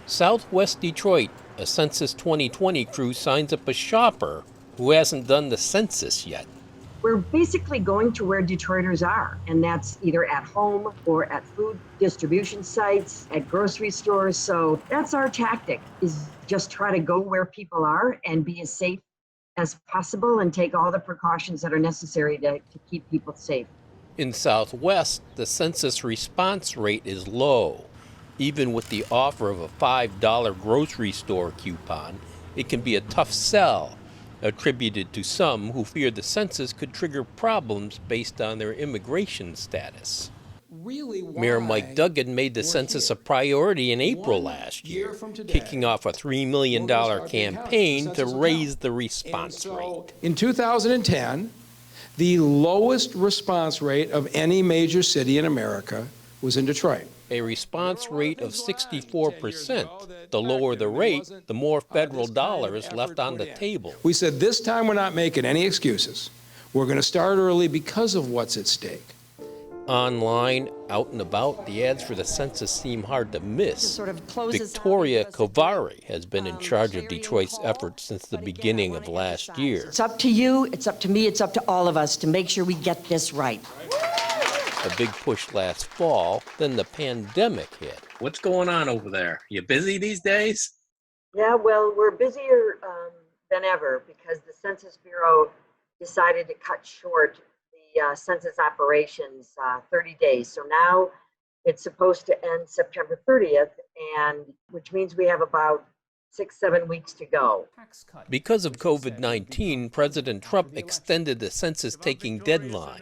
Southwest Detroit, a Census 2020 crew signs up a shopper who hasn't done the census yet. We're basically going to where Detroiters are, and that's either at home or at food distribution sites, at grocery stores. So that's our tactic, is just try to go where people are and be as safe as possible and take all the precautions that are necessary to keep people safe. In Southwest, the census response rate is low. Even with the offer of a $5 grocery store coupon, it can be a tough sell, attributed to some who fear the census could trigger problems based on their immigration status. Mayor Mike Duggan made the census a priority in April last year, kicking off a $3 million campaign to raise the response rate. In 2010, the lowest response rate of any major city in America was in Detroit. A response rate of 64%. The lower the rate, the more federal dollars left on the table. We said this time we're not making any excuses. We're going to start early because of what's at stake. Online, out and about, the ads for the census seem hard to miss. Victoria Kovari has been in charge of Detroit's efforts since the beginning of last year. It's up to you, it's up to me, it's up to all of us to make sure we get this right. A big push last fall, then the pandemic hit. What's going on over there? You busy these days? Yeah, well, we're busier than ever because the Census Bureau decided to cut short the census operations 30 days. So now it's supposed to end September 30th, and which means we have about 6-7 weeks to go. Because of COVID-19, President Trump extended the census-taking deadline,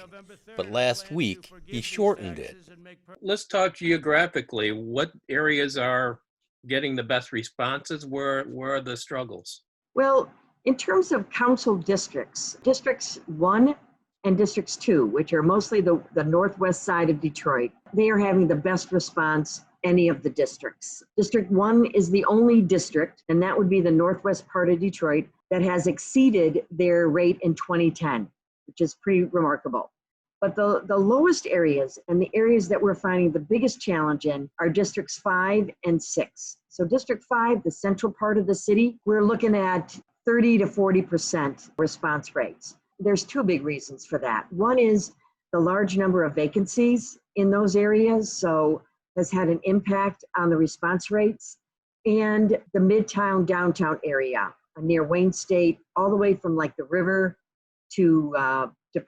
but last week he shortened it. Let's talk geographically. What areas are getting the best responses? Where are the struggles? Well, in terms of council districts, Districts 1 and Districts 2, which are mostly the northwest side of Detroit, they are having the best response any of the districts. District 1 is the only district, and that would be the northwest part of Detroit, that has exceeded their rate in 2010, which is pretty remarkable. But the lowest areas and the areas that we're finding the biggest challenge in are Districts 5 and 6. So District 5, the central part of the city, we're looking at 30 to 40% response rates. There's two big reasons for that. One is the large number of vacancies in those areas, so has had an impact on the response rates, and the Midtown downtown area near Wayne State, all the way from like the river to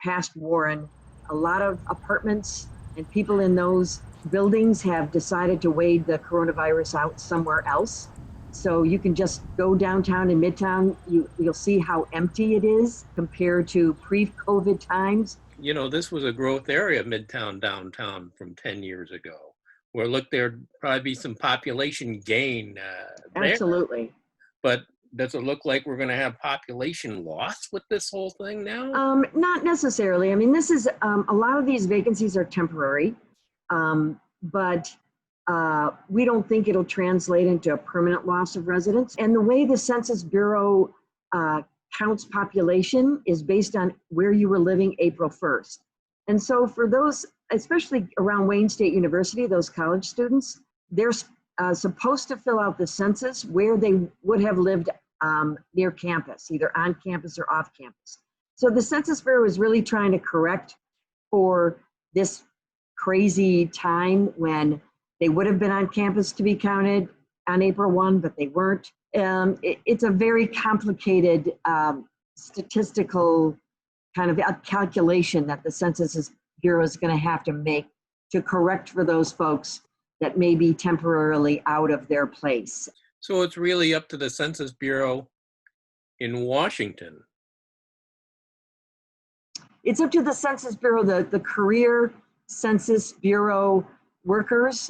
past Warren. A lot of apartments and people in those buildings have decided to wade the coronavirus out somewhere else. So you can just go downtown in Midtown, you'll see how empty it is compared to pre-COVID times. You know, this was a growth area, Midtown, downtown, from 10 years ago. Where look, there'd probably be some population gain there. Absolutely. But does it look like we're going to have population loss with this whole thing now? Not necessarily. I mean, this is a lot of these vacancies are temporary, but we don't think it'll translate into a permanent loss of residents. And the way the Census Bureau counts population is based on where you were living April 1st. And so for those, especially around Wayne State University, those college students, they're supposed to fill out the census where they would have lived near campus, either on campus or off campus. So the Census Bureau is really trying to correct for this crazy time when they would have been on campus to be counted on April 1, but they weren't. It's a very complicated statistical kind of a calculation that the Census Bureau is going to have to make to correct for those folks that may be temporarily out of their place. So it's really up to the Census Bureau in Washington. It's up to the Census Bureau, the career Census Bureau workers,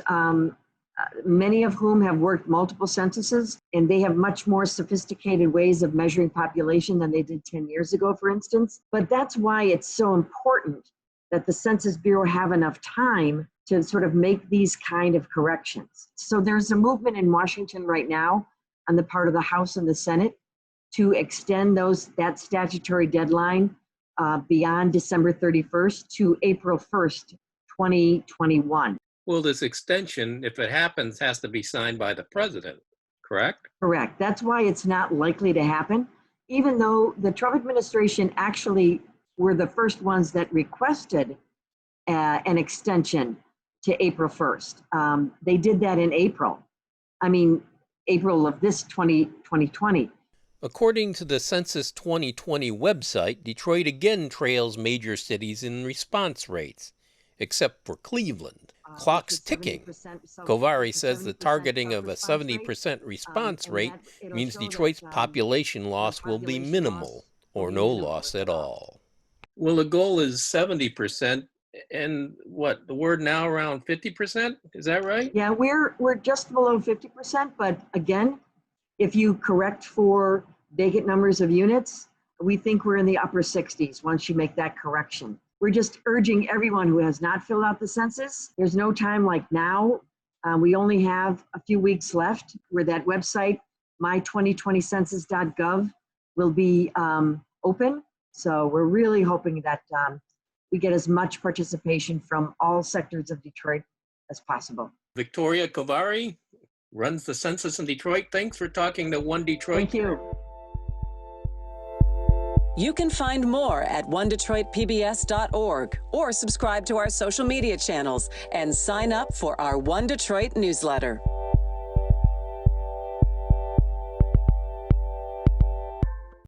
many of whom have worked multiple censuses, and they have much more sophisticated ways of measuring population than they did 10 years ago, for instance. But that's why it's so important that the Census Bureau have enough time to sort of make these kind of corrections. So there's a movement in Washington right now on the part of the House and the Senate to extend that statutory deadline beyond December 31st to April 1st, 2021. Well, this extension, if it happens, has to be signed by the president. correct? Correct. That's why it's not likely to happen, even though the Trump administration actually were the first ones that requested an extension to April 1st. They did that in April. April of this 2020. According to the Census 2020 website, Detroit again trails major cities in response rates, except for Cleveland. Clock's ticking. Kovari says the targeting of a 70% response rate means Detroit's population loss will be minimal or no loss at all. Well, the goal is 70%, and what, the word now around 50%? Is that right? Yeah, we're just below 50%, but again, if you correct for vacant numbers of units, we think we're in the upper 60s once you make that correction. We're just urging everyone who has not filled out the census. There's no time like now. We only have a few weeks left where that website, my2020census.gov, will be open. So we're really hoping that we get as much participation from all sectors of Detroit as possible. Victoria Kovari runs the census in Detroit. Thanks for talking to One Detroit. Thank you. You can find more at onedetroitpbs.org or subscribe to our social media channels and sign up for our One Detroit newsletter.